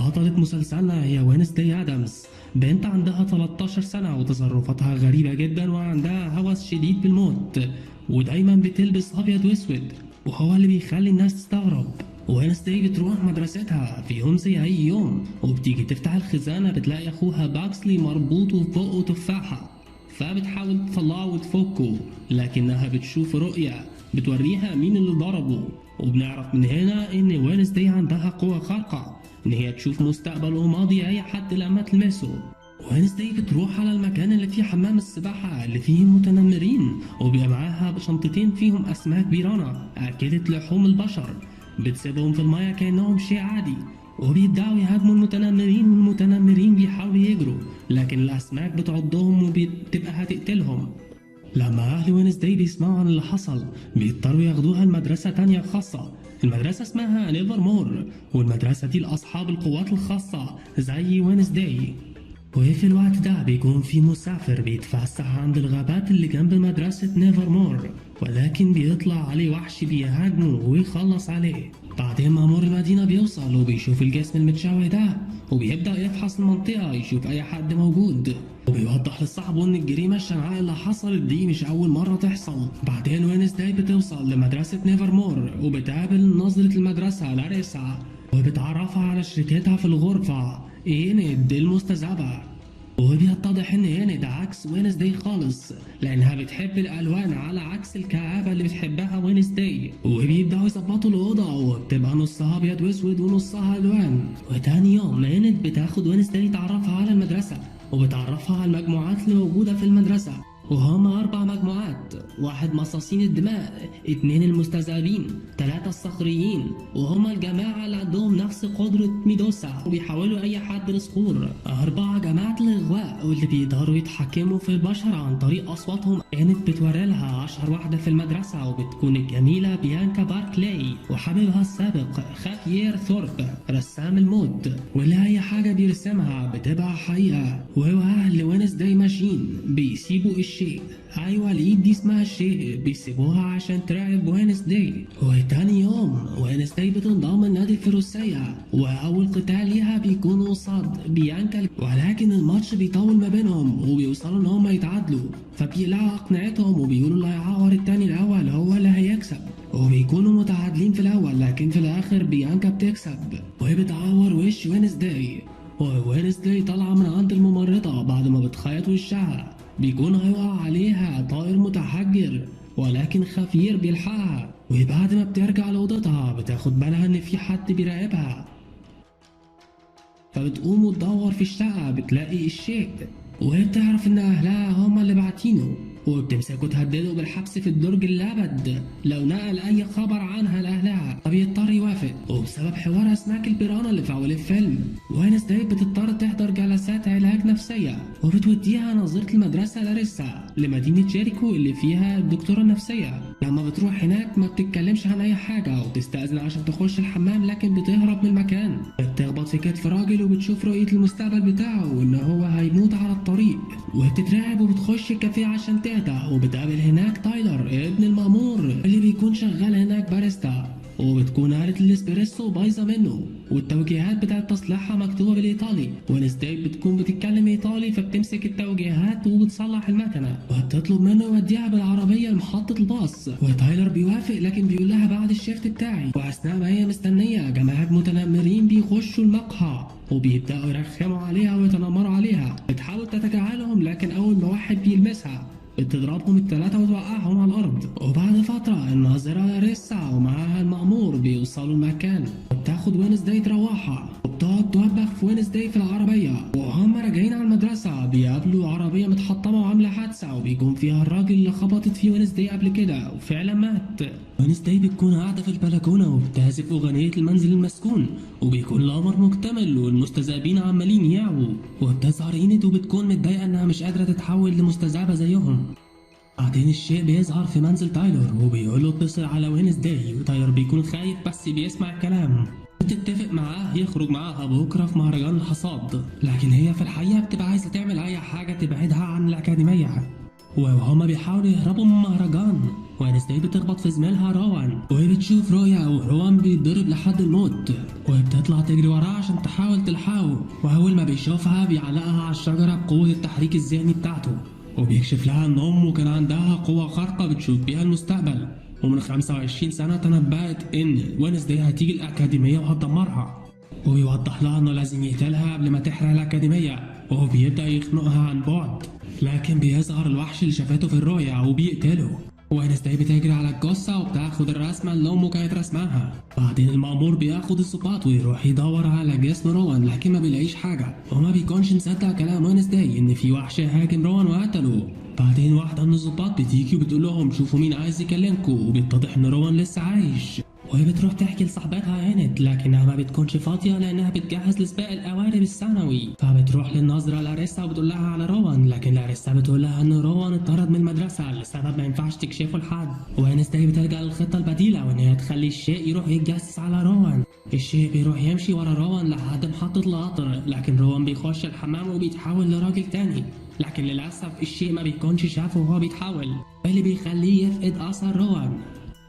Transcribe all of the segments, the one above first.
بطلة مسلسلنا هي وينسداي آدمز، بنت عندها 13 سنة وتصرفاتها غريبة جدا وعندها هوس شديد بالموت، ودايما بتلبس أبيض وأسود وهو اللي بيخلي الناس تستغرب. وينسداي بتروح مدرستها في يوم زي أي يوم، وبتيجي تفتح الخزانة بتلاقي أخوها باكسلي مربوط وفوقه تفاحة، فبتحاول تطلعه وتفكه، لكنها بتشوف رؤية بتوريها مين اللي ضربه. وبنعرف من هنا ان وينسداي عندها قوة خارقة ان هي تشوف مستقبل وماضي اي حد لما تلمسه. وينسداي بتروح على المكان اللي فيه حمام السباحة اللي فيه متنمرين، وبيبقى معاها شنطتين فيهم اسماك بيرانا اكلة لحوم البشر، بتسيبهم في المياه كأنهم شيء عادي، وبيبدأوا يهاجموا المتنمرين، والمتنمرين بيحاولوا يجروا لكن الأسماك بتعضهم وبتبقى هتقتلهم. لما أهل وينسداي بيسمعوا عن اللي حصل بيضطروا ياخدوها لمدرسة تانية خاصة، المدرسة اسمها نيفر مور، والمدرسة دي لأصحاب القوات الخاصة زي وينسداي. وفي الوقت ده بيكون في مسافر بيتفسح عند الغابات اللي جنب مدرسة نيفر مور، ولكن بيطلع عليه وحش بيهاجمه ويخلص عليه. بعدين مأمور المدينة بيوصل وبيشوف الجسم المتشوه ده، وبيبدأ يفحص المنطقة يشوف أي حد موجود، وبيوضح لصاحبه إن الجريمة الشنعاء اللي حصلت دي مش أول مرة تحصل. بعدين وينسداي بتوصل لمدرسة نيفر مور وبتقابل ناظرة المدرسة لاريسا، وبتعرفها على شريكتها في الغرفة إينيد المستذئبة. وبيتضح ان إينيد عكس وينسداي خالص، لانها بتحب الالوان على عكس الكآبة اللي بتحبها وينسداي. وبيبداوا يظبطوا الاوضه وبتبقى نصها ابيض واسود ونصها الوان. وتاني يوم إينيد بتاخد وينسداي تعرفها على المدرسه، وبتعرفها على المجموعات اللي موجوده في المدرسه، وهما 4 مجموعات: 1 مصاصين الدماء، 2 المستذئبين، 3 الصخريين، وهما الجماعة اللي عندهم نفس قدرة ميدوسا وبيحولوا أي حد لصخور، 4 جماعة الإغواء واللي بيقدروا يتحكموا في البشر عن طريق أصواتهم. كانت بتوري لها أشهر واحدة في المدرسة وبتكون الجميلة بيانكا باركلاي، وحبيبها السابق خافيير ثورب رسام الموت، واللي أي حاجة بيرسمها بتبقى حقيقة. وأهل وينسداي ماشيين بيسيبوا الشيء، ايوه الايد دي اسمها الشيء، بيسيبوها عشان تراقب وينسداي. وتاني يوم وينسداي بتنضم النادي الفروسية، واول قتال ليها بيكون قصاد بيانكا، ولكن الماتش بيطول ما بينهم وبيوصلوا ان هم يتعادلوا، فبيقلعوا اقنعتهم وبيقولوا اللي هيعور التاني الاول هو اللي هيكسب، وبيكونوا متعادلين في الاول، لكن في الاخر بيانكا بتكسب وهي بتعور وش وينسداي. وينسداي طالعة من عند الممرضة بعد ما بتخيط وشها، بيكون هيقع عليها طائر متحجر، ولكن خفير بيلحقها، وبعد ما بترجع لأوضتها بتاخد بالها إن في حد بيراقبها، فبتقوم وتدور في الشقة بتلاقي الشيء، وهي بتعرف إن أهلها هما اللي باعتينه، وبتمسكه تهدده بالحبس في الدرج الأبد لو نقل أي خبر عنها لأهلها، فبيضطر يوافق. وبسبب حوار أسماك البيرانا اللي في أول الفيلم، وينسداي بتضطر تحضر جلسات علاج نفسية، وبتوديها ناظرة المدرسة لاريسا لمدينة جيريكو اللي فيها الدكتورة النفسية. لما بتروح هناك ما بتتكلمش عن أي حاجة، وبتستأذن عشان تخش الحمام لكن بتهرب من المكان، بتخبط في كتف راجل وبتشوف رؤية المستقبل بتاعه وإن هو هيموت على الطريق، وبتترعب وبتخش الكافيه عشان تهدى، وبتقابل هناك تايلر ابن المأمور اللي بيكون شغال هناك باريستا، وبتكون آلة الاسبريسو بايظة منه والتوجيهات بتاعت تصليحها مكتوبة بالإيطالي. وينسداي بتكون بتتكلم إيطالي فبتمسك التوجيهات وبتصلح المكنة، وبتطلب منه يوديها بالعربية لمحطة الباص، وتايلر بيوافق لكن بيقول لها بعد الشيفت بتاعي. وأثناء ما هي مستنية جماعة متنمرين بيخشوا المقهى وبيبدأوا يرخموا عليها ويتنمروا عليها، بتحاول تتجاهلهم لكن أول ما واحد بيلمسها بتضربهم ال3 وتوقعهم على الأرض. وبعد فترة الناظرة لاريسا ومعاها المأمور بيوصلوا المكان، وبتاخد وينسداي تروحها، وبتقعد توبخ في وينسداي في العربية. وهم راجعين على المدرسة بيقابلوا عربية متحطمة وعاملة حادثة وبيكون فيها الراجل اللي خبطت فيه وينسداي قبل كده وفعلا مات. وينسداي بتكون قاعدة في البلكونة وبتعزف أغنية المنزل المسكون، وبيكون القمر مكتمل والمستذئبين عمالين يعووا، وبتظهر إينيد وبتكون متضايقة إنها مش قادرة تتحول لمستذئبة زيهم. بعدين الشيء بيظهر في منزل تايلر وبيقول له اتصل على وينسداي، وتايلر بيكون خايف بس بيسمع الكلام، بتتفق معاه يخرج معاها بكرة في مهرجان الحصاد، لكن هي في الحقيقة بتبقى عايزة تعمل أي حاجة تبعدها عن الأكاديمية. وهما بيحاولوا يهربوا من المهرجان، وينسداي بتخبط في زميلها روان، وهي بتشوف رؤيا وروان بيتضرب لحد الموت، وهي بتطلع تجري وراه عشان تحاول تلحقه، واول ما بيشوفها بيعلقها على الشجره بقوه التحريك الذهني بتاعته، وبيكشف لها ان امه كان عندها قوه خارقه بتشوف بيها المستقبل، ومن 25 سنه تنبأت ان وينسداي هتيجي الاكاديميه وهتدمرها، وبيوضح لها انه لازم يقتلها قبل ما تحرق الاكاديميه، وهو بيبدأ يخنقها عن بعد، لكن بيظهر الوحش اللي شافته في الرؤيا وبيقتله. وينسداي بتجري على الجثة وبتاخد الرسمة اللي أمه كانت رسمها. بعدين المأمور بياخد الظباط ويروح يدور على جسم روان، لكن ما بيلاقيش حاجة، وما بيكونش مصدق كلام وينسداي إن في وحش هاجم روان وقتله. بعدين واحدة من الظباط بتيجي وبتقول لهم شوفوا مين عايز يكلمكم، وبيتضح إن روان لسه عايش. وهي بتروح تحكي لصاحبتها هند، لكنها ما بتكونش فاضية لأنها بتجهز لسباق القوارب الثانوي، فبتروح للناظرة لاريسا وبتقول لها على روان، لكن لاريسا بتقول لها إن روان اتطرد من المدرسة لسبب ما ينفعش تكشفه لحد، وينسداي بتلجأ للخطة البديلة وإن هي تخلي الشيء يروح يتجسس على روان. الشيء بيروح يمشي ورا روان لحد محطة القطر، لكن روان بيخش الحمام وبيتحول لراجل تاني، لكن للأسف الشيء ما بيكونش شافه وهو بيتحول، اللي بيخليه يفقد أثر روان.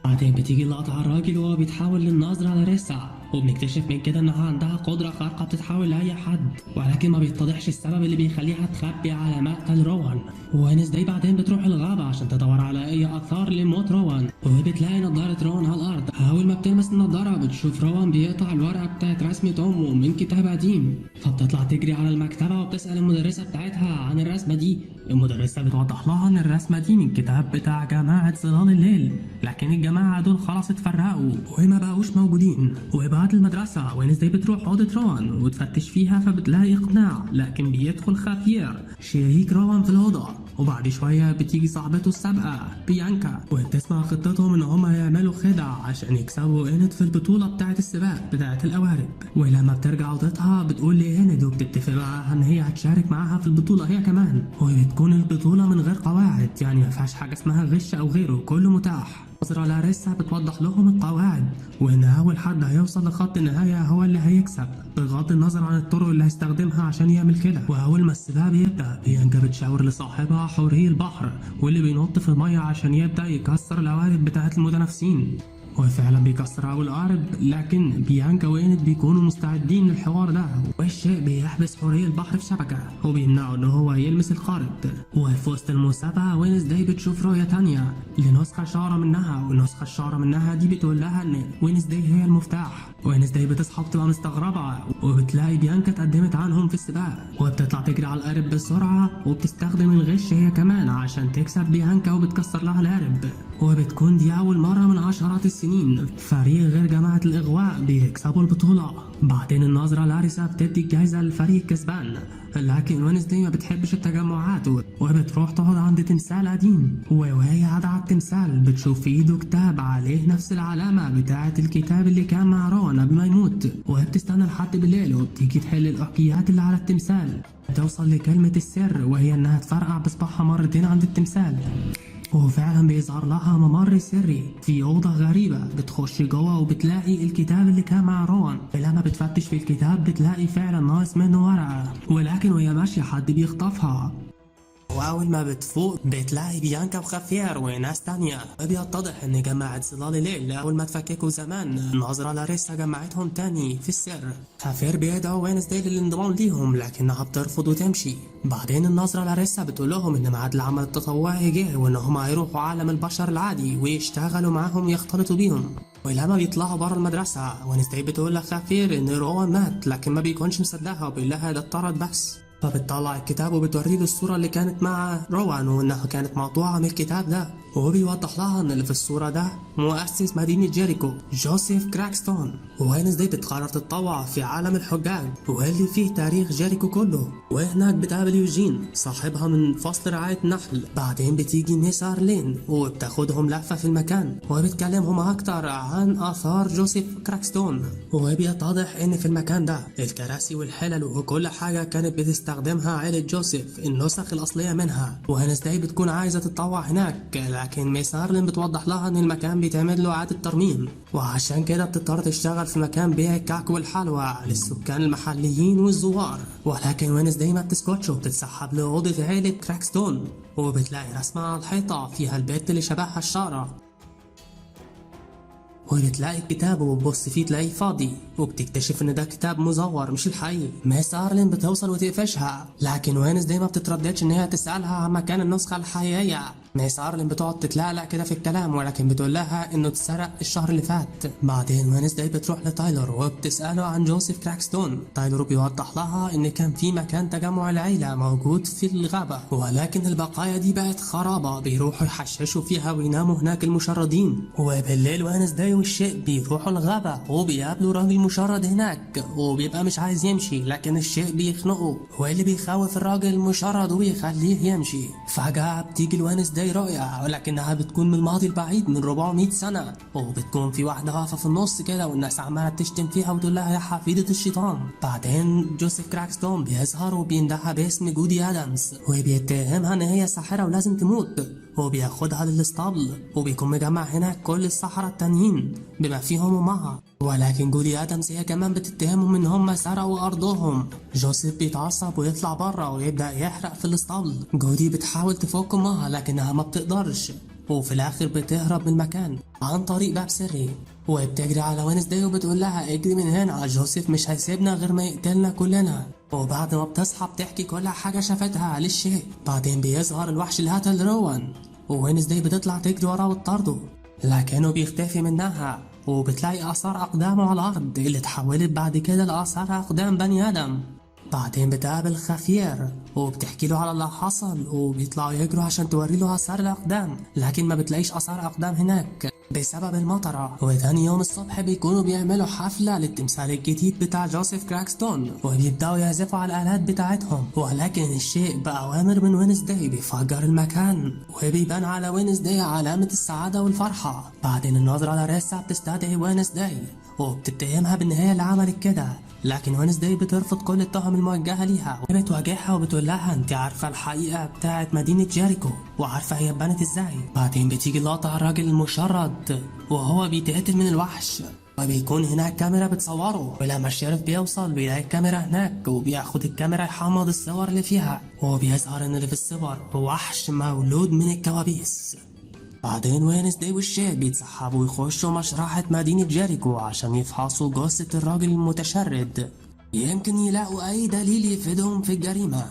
بعدين بتيجي اللقطة على الراجل وهو بيتحول للناظرة لاريسا، وبنكتشف من كده انها عندها قدرة خارقة بتتحول لأي حد، ولكن ما بيتضحش السبب اللي بيخليها تخبي على مقتل روان. وينسداي بعدين بتروح الغابة عشان تدور على أي آثار لموت روان، وبتلاقي نظارة روان على الأرض. أول ما بتلمس النظارة بتشوف روان بيقطع الورقة بتاعت رسمة أمه من كتاب قديم، فبتطلع تجري على المكتبة وبتسأل المدرسة بتاعتها عن الرسمة دي. المدرسة بتوضح لها ان الرسمة دي من كتاب بتاع جماعة ظلال الليل، لكن الجماعة دول خلاص اتفرقوا وما بقوش موجودين. وبعد المدرسة وينسداي بتروح أوضة روان وتفتش فيها، فبتلاقي إقناع، لكن بيدخل خافير شريك روان في الأوضة، وبعد شوية بتيجي صاحبته السابقة بيانكا وبتسمع خطتهم ان هما يعملوا خدع عشان يكسبوا هند في البطولة بتاعة السباق بتاعة القوارب. ولما بترجع اوضتها بتقول لهند وبتتفق معاها ان هي هتشارك معاها في البطولة هي كمان، وبتكون البطولة من غير قواعد، يعني مفيهاش حاجة اسمها غش او غيره، كله متاح. نظرة لاريسا بتوضح لهم القواعد، وان اول حد هيوصل لخط النهاية هو اللي هيكسب، بغض النظر عن الطرق اللي هيستخدمها عشان يعمل كده. واول ما السباق بيبدأ بيانكا بتشاور لصاحبها حوري البحر واللي بينط في المية عشان يبدأ يكسر القوارب بتاعت المتنافسين، وفعلا بيكسر أول قارب، لكن بيانكا وإند بيكونوا مستعدين للحوار ده، والشيء بيحبس حوري البحر في شبكة وبيمنعه إن هو يلمس القارب. وفي وسط المسابقة وينسداي بتشوف رؤية تانية لنسخة شعرة منها، والنسخة الشعرة منها دي بتقول لها إن وينسداي هي المفتاح. وينسداي بتصحى بتبقى مستغربة وبتلاقي بيانكا اتقدمت عنهم في السباق، وبتطلع تجري على القارب بسرعة وبتستخدم الغش هي كمان عشان تكسب بيانكا وبتكسر لها القارب. وبتكون دي أول مرة من عشرات السنين فريق غير جماعة الإغواء بيكسبوا البطولة. بعدين الناظرة لاريسا بتدي الجايزة للفريق الكسبان، لكن وينسداي ما بتحبش التجمعات وبتروح تقعد عند تمثال قديم، وهي قاعدة على التمثال بتشوف في ايده كتاب عليه نفس العلامة بتاعة الكتاب اللي كان مع روان قبل ما يموت، وهي بتستنى لحد بالليل وبتيجي تحل الأحكيات اللي على التمثال. بتوصل لكلمة السر وهي إنها تفرقع بصباعها مرتين عند التمثال، وفعلا بيظهر لها ممر سري في أوضة غريبة. بتخش جوه وبتلاقي الكتاب اللي كان مع روان، لما بتفتش في الكتاب بتلاقي فعلا ناقص منه ورقة، ولكن وهي ماشية حد بيخطفها. وأول ما بتفوق بتلاقي بيانكا وخافير وناس تانية، بيتضح إن جماعة ظلال الليل أول ما تفككوا زمان الناظرة لاريسا جمعتهم تاني في السر. خافير بيدعو وينسداي للانضمام ليهم لكنها بترفض وتمشي. بعدين الناظرة لاريسا بتقول لهم إن ميعاد العمل التطوعي جه وإن هم هيروحوا عالم البشر العادي ويشتغلوا معاهم يختلطوا بيهم. ولما بيطلعوا برا المدرسة وينسداي بتقول لخافير إن روان مات، لكن ما بيكونش مصدقها وبيقول لها ده اتطرد بس. فبتطلع الكتاب وبتوريله الصورة اللي كانت مع روان وإنها كانت مقطوعة من الكتاب ده، وهو بيوضح لها إن اللي في الصورة ده مؤسس مدينة جيريكو جوزيف كراكستون. وينسداي بتقرر تتطوع في عالم الحجاج واللي فيه تاريخ جيريكو كله، وهناك بتقابل يوجين صاحبها من فصل رعاية نحل. بعدين بتيجي نيس أرلين وبتاخدهم لفة في المكان وبتكلمهم أكتر عن آثار جوزيف كراكستون، وبيتضح إن في المكان ده الكراسي والحلل وكل حاجة كانت بتستخدمها عائلة جوزيف النسخ الأصلية منها. وينسداي بتكون عايزة تتطوع هناك ولكن ميس هارلين بتوضح لها ان المكان بيتعمل له اعادة ترميم، وعشان كده بتضطر تشتغل في مكان بيع الكعك والحلوى للسكان المحليين والزوار. ولكن وينزداي ما بتسكتش وبتتسحب لأوضة عيلة كراكستون، وبتلاقي رسمة على الحيطة فيها البيت اللي شبهها الشارة، وبتلاقي الكتاب وبتبص فيه تلاقيه فاضي، وبتكتشف ان ده كتاب مزور مش الحقيقي. ميس هارلين بتوصل وتقفشها، لكن وينزداي ما بتترددش ان هي تسألها عن مكان النسخة الحقيقية. ميس هارلين بتقعد تتلعلق كده في الكلام، ولكن بتقول لها انه اتسرق الشهر اللي فات. بعدين وينزداي بتروح لتايلر وبتسأله عن جوزيف كراكستون. تايلر بيوضح لها ان كان في مكان تجمع العيلة موجود في الغابة، ولكن البقايا دي بقت خرابة بيروحوا يحششوا فيها ويناموا هناك المشردين. وبالليل وينزداي والشيء بيروحوا الغابة وبيقابلوا راجل مشرد هناك، وبيبقى مش عايز يمشي لكن الشيء بيخنقه، واللي بيخوف الراجل المشرد وبيخليه يمشي. فجأة بتيجي الوينزداي رؤية، ولكنها بتكون من الماضي البعيد من 400 سنة، وبتكون في واحدة واقفة في النص كده والناس عمالة تشتم فيها وتقول لها يا حفيدة الشيطان. بعدين جوزيف كراكستون بيظهر وبيندهها باسم جودي آدمز، وبيتهمها ان هي ساحرة ولازم تموت، وبياخدها للاسطبل، وبيكون مجمع هناك كل السحرة التانيين بما فيهم امها. ولكن جودي آدمز هي كمان بتتهمهم ان هم سرقوا ارضهم. جوزيف بيتعصب ويطلع بره ويبدأ يحرق في الاسطبل. جودي بتحاول تفك امها لكنها ما بتقدرش، وفي الاخر بتهرب من المكان عن طريق باب سري، وبتجري على وينزداي وبتقول لها اجري من هنا، جوزيف مش هيسيبنا غير ما يقتلنا كلنا. وبعد ما بتصحى بتحكي كل حاجة شافتها للشيء. بعدين بيظهر الوحش اللي قتل روان، ووينزداي بتطلع تجري وراه وتطارده لكنه بيختفي منها، وبتلاقي آثار أقدامه على الأرض اللي اتحولت بعد كده لآثار أقدام بني آدم. بعدين بتقابل خافير وبتحكي له على اللي حصل، وبيطلعوا يجروا عشان توري له آثار الأقدام، لكن ما بتلاقيش آثار أقدام هناك بسبب المطرة. وتاني يوم الصبح بيكونوا بيعملوا حفلة للتمثال الجديد بتاع جوزيف كراكستون، وبيبدأوا يعزفوا على الآلات بتاعتهم. ولكن الشيء بأوامر من وينزداي بيفجر المكان، وبيبان على وينزداي علامة السعادة والفرحة. بعدين النظرة لاريسا بتستدعي وينزداي وبتتهمها بان هي اللي عملت كده، لكن وينزداي بترفض كل التهم الموجهة ليها، وبتواجهها وبتقول لها انت عارفة الحقيقة بتاعت مدينة جيريكو وعارفة هي اتبنت ازاي. بعدين بتيجي لقطة على الراجل المشرد وهو بيتقتل من الوحش، وبيكون هناك كاميرا بتصوره، ولما الشريف بيوصل بيلاقي الكاميرا هناك وبياخد الكاميرا يحمض الصور اللي فيها، وبيظهر ان اللي في الصور وحش مولود من الكوابيس. بعدين وينزداي والشيء بيتسحبوا ويخشوا مشرحة مدينة جيريكو عشان يفحصوا جثة الراجل المتشرد، يمكن يلاقوا أي دليل يفيدهم في الجريمة.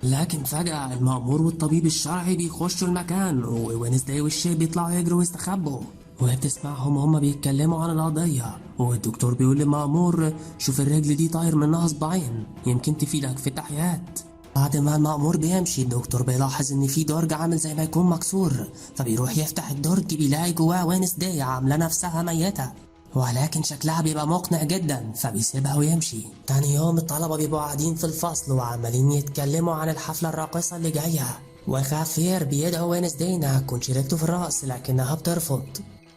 لكن فجأة المأمور والطبيب الشرعي بيخشوا المكان، ووينزداي والشيء بيطلعوا يجروا ويستخبوا، وبتسمعهم هما بيتكلموا عن القضية. والدكتور بيقول للمأمور شوف الرجل دي طاير منها صباعين يمكن تفيدك في التحيات. بعد ما المأمور بيمشي الدكتور بيلاحظ ان في درج عامل زي ما يكون مكسور، فبيروح يفتح الدرج بيلاقي جواه وينزداي عامله نفسها ميتة، ولكن شكلها بيبقى مقنع جدا فبيسيبها ويمشي. تاني يوم الطلبة بيبقوا قاعدين في الفصل وعمالين يتكلموا عن الحفلة الراقصة اللي جاية، وخافير بيدعو وينزداي انها تكون شريكته في الرقص لكنها بترفض،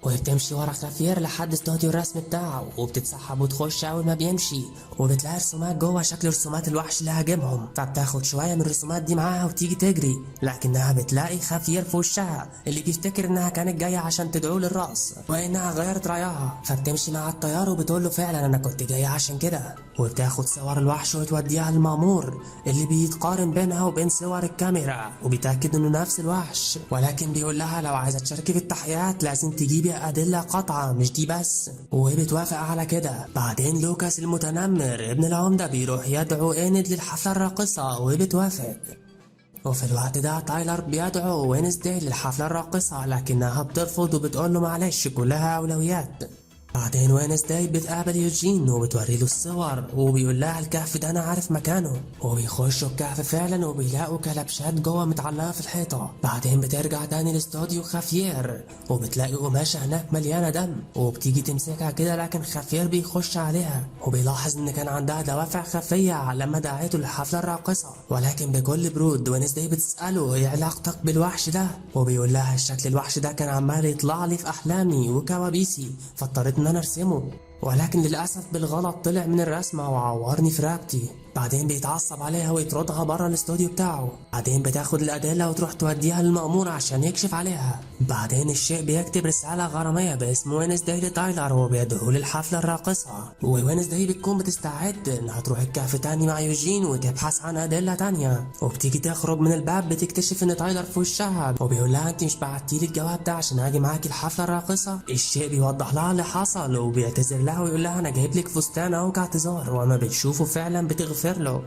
وبتمشي ورا خافير لحد استوديو الرسم بتاعه، وبتتسحب وتخش اول ما بيمشي وبتلاقي رسومات جوه شكل رسومات الوحش اللي هاجمهم، فبتاخد شويه من الرسومات دي معاها وتيجي تجري، لكنها بتلاقي خافير في وشها اللي بيفتكر انها كانت جايه عشان تدعوه للرقص وانها غيرت رايها، فبتمشي مع الطيار وبتقول له فعلا انا كنت جايه عشان كده، وبتاخد صور الوحش وتوديها للمأمور اللي بيتقارن بينها وبين صور الكاميرا وبيتاكد انه نفس الوحش، ولكن بيقول لها لو عايزه تشاركي في التحيات لازم تجيبي أدلة قاطعة مش دي بس، وبتوافق على كده. بعدين لوكاس المتنمر ابن العمدة بيروح يدعو إينيد للحفلة الراقصة وبتوافق، وفي الوقت ده تايلر بيدعو وينزداي للحفلة الراقصة لكنها بترفض وبتقوله معلش كلها أولويات. بعدين وينزداي بتقابل يوجين وبتوري له الصور وبيقول لها الكهف ده انا عارف مكانه، وبيخشوا الكهف فعلا وبيلاقوا كلبشات جوه متعلقه في الحيطه. بعدين بترجع تاني لاستوديو خافير وبتلاقي قماشه هناك مليانه دم وبتيجي تمسكها كده، لكن خافير بيخش عليها وبيلاحظ ان كان عندها دوافع خفيه لما دعيته للحفله الراقصه، ولكن بكل برود وينزداي بتساله ايه علاقتك بالوحش ده، وبيقول لها الشكل الوحش ده كان عمال يطلع لي في احلامي وكوابيسي فاضطريت ان انا ارسمه، ولكن للاسف بالغلط طلع من الرسمه وعورني في رقبتي. بعدين بيتعصب عليها ويطردها برا الاستوديو بتاعه. بعدين بتاخد الأدلة وتروح توديها للمأمور عشان يكشف عليها. بعدين الشيء بيكتب رسالة غرامية باسم وينزداي لتايلر وبيدعوه للحفلة الراقصة. ووينزداي بتكون بتستعد انها تروح الكهف تاني مع يوجين وتبحث عن أدلة تانية. وبتيجي تخرج من الباب بتكتشف ان تايلر في وشها وبيقول لها انت مش بعتيلي الجواب ده عشان اجي معاكي الحفلة الراقصة؟ الشيء بيوضح لها اللي حصل وبيعتذر لها ويقول لها انا جايب لك فستان اهو كاعتذار. وما بتشوفه فعلا بتغفر له.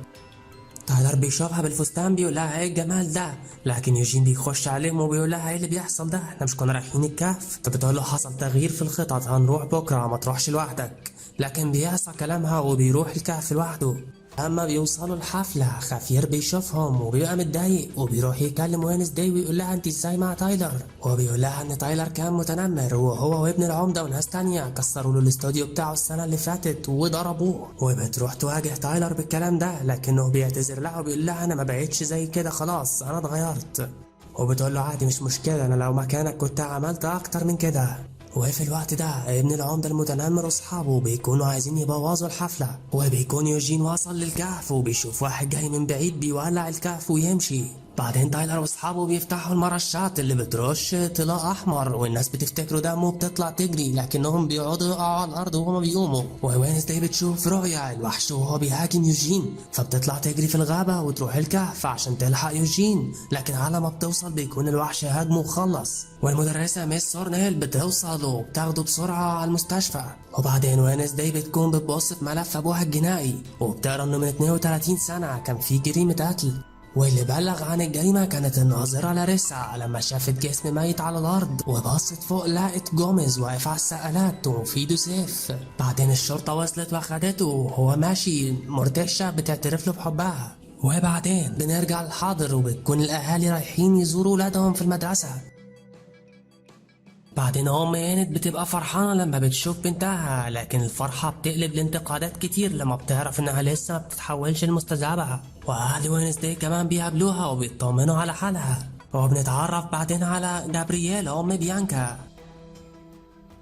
تايلر بيشوفها بالفستان بيقول لها ايه الجمال ده، لكن يوجين بيخش عليهم وبيقول لها ايه اللي بيحصل ده، احنا مش كنا رايحين الكهف؟ فبتقول له حصل تغيير في الخطط، هنروح بكره ما تروحش لوحدك. لكن بيعصى كلامها وبيروح الكهف لوحده. اما بيوصلوا الحفله خافير بيشوفهم وبيبقى متضايق وبيروح يكلم وينزداي ويقول لها انت ازاي مع تايلر، وبيقول لها ان تايلر كان متنمر وهو وابن العمده وناس تانية كسروا له الاستوديو بتاعه السنه اللي فاتت وضربوه. وبتروح تواجه تايلر بالكلام ده لكنه بيعتذر لها وبيقول لها انا ما بقتش زي كده خلاص انا اتغيرت. وبتقول له عادي مش مشكله، انا لو مكانك كنت عملت اكتر من كده. وفي الوقت ده ابن العمدة المتنمر واصحابه بيكونوا عايزين يبوظوا الحفلة. وبيكون يوجين وصل للكهف وبيشوف واحد جاي من بعيد بيولع الكهف ويمشي. بعدين تايلر واصحابه بيفتحوا المرشات اللي بترش طلاء احمر والناس بتفتكروا دمه وبتطلع تجري لكنهم بيقعدوا يقعوا على الارض وهما بيقوموا. ووينزداي بتشوف رؤيا الوحش وهو بيهاجم يوجين فبتطلع تجري في الغابة وتروح الكهف عشان تلحق يوجين، لكن على ما بتوصل بيكون الوحش هاجمه وخلص. والمدرسة ميس سورنيل بتوصل وبتاخده بسرعة على المستشفى. وبعدين وينزداي بتكون بتبص في ملف ابوها الجنائي وبتقرا انه من 32 سنة كان في جريمة قتل. واللي بلغ عن الجريمة كانت الناظرة لاريسا لما شافت جسم ميت على الأرض وبصت فوق لقت جوميز واقف على السقالات وفي ايده سيف. بعدين الشرطة وصلت واخدته وهو ماشي مرتشة بتعترف له بحبها. وبعدين بنرجع للحاضر وبتكون الأهالي رايحين يزوروا ولادهم في المدرسة. بعدين ام يانت بتبقى فرحانة لما بتشوف بنتها، لكن الفرحة بتقلب لانتقادات كتير لما بتعرف انها لسه ما بتتحولش لمستذئبة. واهل وينزداي كمان بيقابلوها وبيطمنوا على حالها. وبنتعرف بعدين على جابرييل ام بيانكا.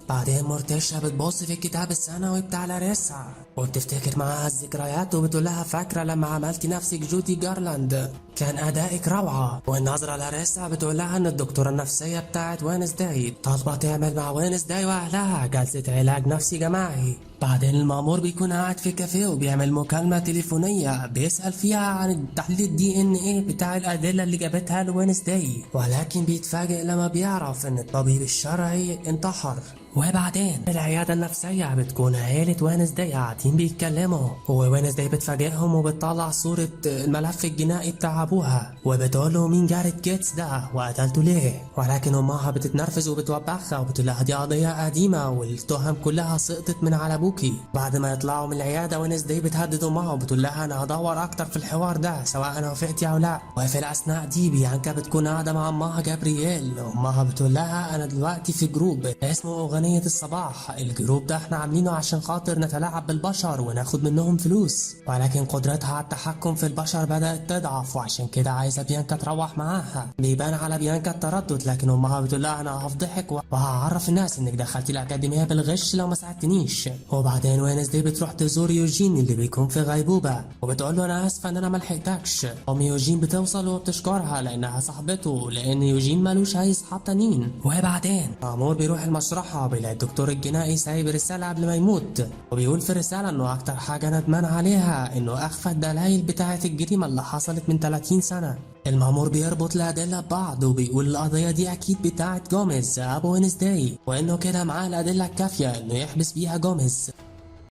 بعدين مورتيشا بتبص في الكتاب السنوي بتاع لاريسا وبتفتكر معاها الذكريات وبتقول لها فاكرة لما عملتي نفسك جودي جارلاند كان أدائك روعة. والناظرة لاريسا بتقول لها إن الدكتورة النفسية بتاعت وينزداي طالبة تعمل مع وينزداي وأهلها جلسة علاج نفسي جماعي. بعدين المأمور بيكون قاعد في كافيه وبيعمل مكالمة تليفونية بيسأل فيها عن تحليل DNA بتاع الأدلة اللي جابتها لوينزداي، ولكن بيتفاجئ لما بيعرف إن الطبيب الشرعي انتحر. وبعدين العيادة النفسية بتكون عيلة وينزداي قاعدين بيتكلموا ووينزداي بتفاجئهم وبتطلع صورة الملف الجنائي بتاع أبوها وبتقول له مين جاريت جيتس ده وقتلته ليه، ولكن أمها بتتنرفز وبتوبخها وبتقول لها دي قضية قديمة والتهم كلها سقطت من على أبوكي. بعد ما يطلعوا من العيادة وينزداي بتهدد أمها وبتقول لها أنا هدور أكتر في الحوار ده سواء أنا وافقتي أو لا. وفي الأثناء دي بيانكا بتكون قاعدة مع أمها جابرييل. أمها بتقول لها أنا دلوقتي في جروب اسمه أغنية الصباح، الجروب ده احنا عاملينه عشان خاطر نتلاعب بالبشر وناخد منهم فلوس، ولكن قدرتها على التحكم في البشر بدأت تضعف وعشان كده عايزة بيانكا تروح معاها. بيبان على بيانكا التردد لكن أمها بتقول لها أنا هفضحك وهعرف الناس إنك دخلتي الأكاديمية بالغش لو ما ساعدتنيش. وبعدين وينزداي بتروح تزور يوجين اللي بيكون في غيبوبة وبتقول له أنا آسفة إن أنا ملحقتكش. أم يوجين بتوصل وبتشكرها لأنها صاحبته لأن يوجين مالوش أي صحاب تانيين. وبعدين مأمور بيروح المشرحة بيلاقي الدكتور الجنائي سايب رسالة قبل ما يموت وبيقول في الرسالة إنه أكتر حاجة ندمان عليها إنه أخفى الدلائل بتاعة الجريمة اللي حصلت من 30 سنة. المأمور بيربط الأدلة ببعض وبيقول القضية دي أكيد بتاعة جوميز أبو وينزداي وإنه كده معاه الأدلة الكافية إنه يحبس بيها جوميز.